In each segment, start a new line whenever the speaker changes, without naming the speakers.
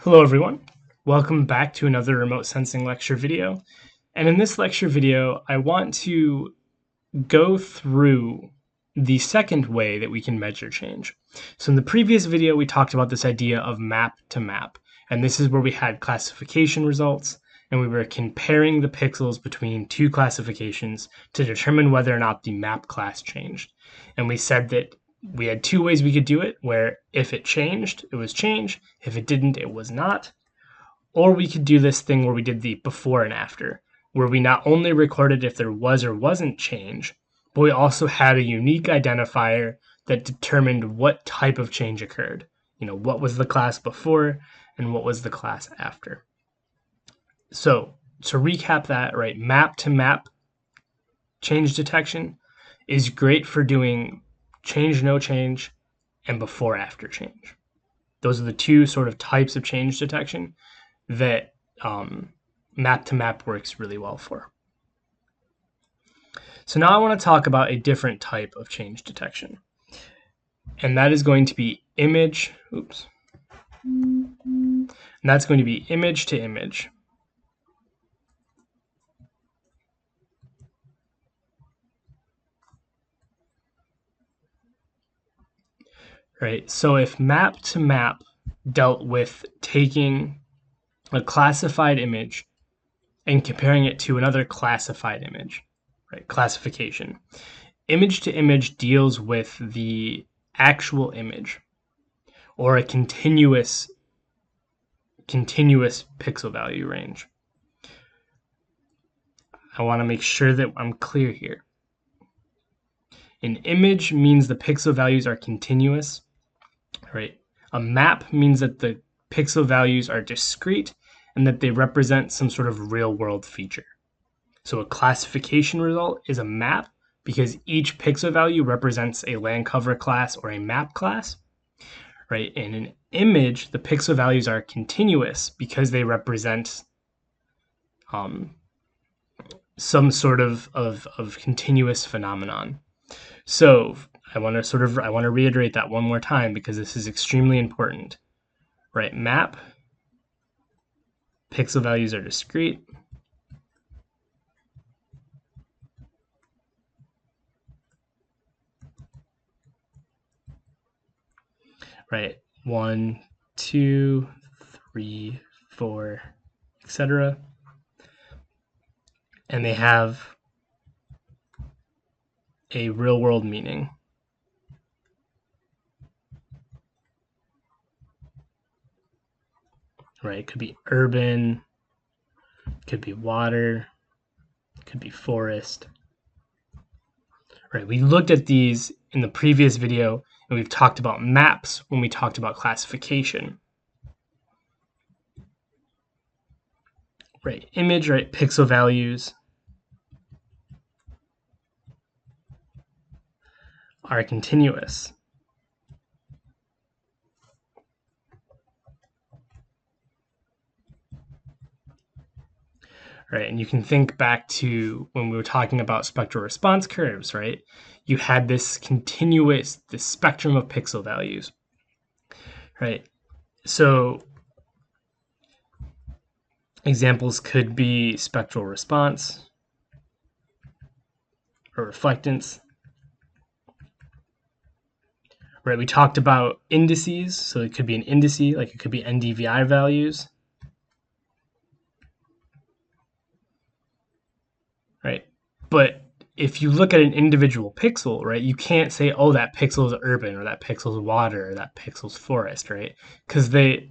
Hello everyone, welcome back to another remote sensing lecture video. And in this lecture video, I want to go through the second way that we can measure change. So in the previous video, we talked about this idea of map to map. And this is where we had classification results and we were comparing the pixels between two classifications to determine whether or not the map class changed. And we said that we had two ways we could do it, where if it changed, it was change. If it didn't, it was not. Or we could do this thing where we did the before and after, where we not only recorded if there was or wasn't change, but we also had a unique identifier that determined what type of change occurred. What was the class before and what was the class after. So to recap that, right, map to map change detection is great for doing change, no change, and before after change. Those are the two sort of types of change detection that map to map works really well for. So now I want to talk about a different type of change detection, and that is going to be image. And that's going to be image to image. Right, so if map to map dealt with taking a classified image and comparing it to another classified image, right, classification. Image to image deals with the actual image or a continuous pixel value range. I want to make sure that I'm clear here. An image means the pixel values are continuous, right? A map means that the pixel values are discrete and that they represent some sort of real-world feature. So a classification result is a map because each pixel value represents a land cover class or a map class, right? In an image, the pixel values are continuous because they represent some sort of continuous phenomenon. So I want to reiterate that one more time because this is extremely important, right? Map, pixel values are discrete. Right, 1, 2, 3, 4, etc. And they have a real-world meaning. Right, it could be urban, could be water, could be forest. Right, we looked at these in the previous video, and we've talked about maps when we talked about classification. Right, image, right, pixel values are continuous. Right, and you can think back to when we were talking about spectral response curves, right? You had this spectrum of pixel values, right? So examples could be spectral response or reflectance. Right, we talked about indices, so it could be an indice, like it could be NDVI values. Right, but if you look at an individual pixel, right, you can't say, oh, that pixel is urban or that pixel is water or that pixel is forest, right? Because they're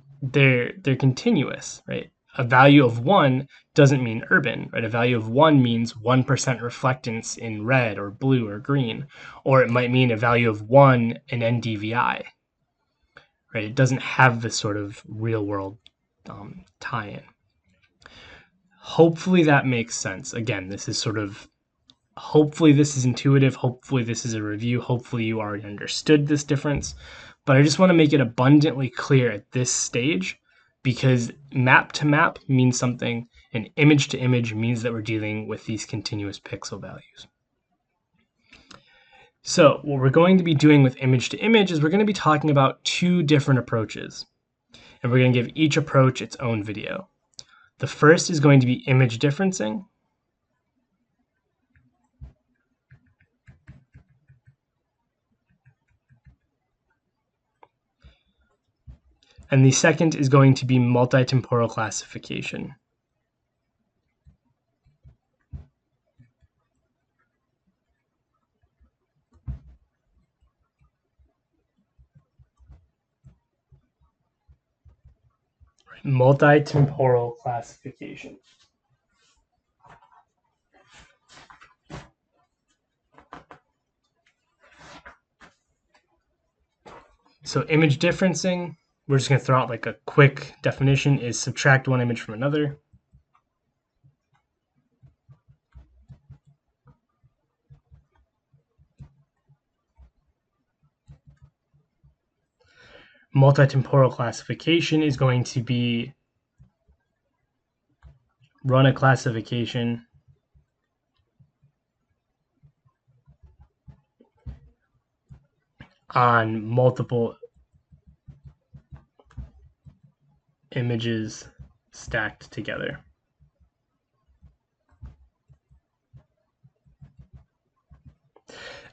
continuous, right? A value of 1 doesn't mean urban, right? A value of 1 means 1% reflectance in red or blue or green, or it might mean a value of 1 in NDVI, right? It doesn't have this sort of real-world tie-in. Hopefully that makes sense. Again, this is hopefully this is intuitive. Hopefully this is a review. Hopefully you already understood this difference. But I just want to make it abundantly clear at this stage because map to map means something and image to image means that we're dealing with these continuous pixel values. So what we're going to be doing with image to image is we're going to be talking about two different approaches. and we're going to give each approach its own video. The first is going to be image differencing. And the second is going to be multitemporal classification. Multitemporal classification. So image differencing, we're just going to throw out like a quick definition, is subtract one image from another. Multitemporal classification is going to be run a classification on multiple images stacked together.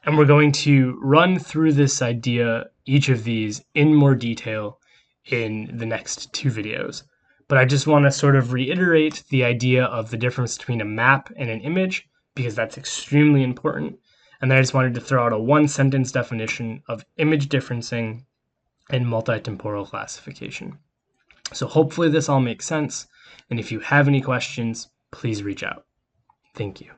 And we're going to run through this idea, each of these, in more detail in the next two videos. But I just want to sort of reiterate the idea of the difference between a map and an image, because that's extremely important. And then I just wanted to throw out a one-sentence definition of image differencing and multitemporal classification. So hopefully this all makes sense. And if you have any questions, please reach out. Thank you.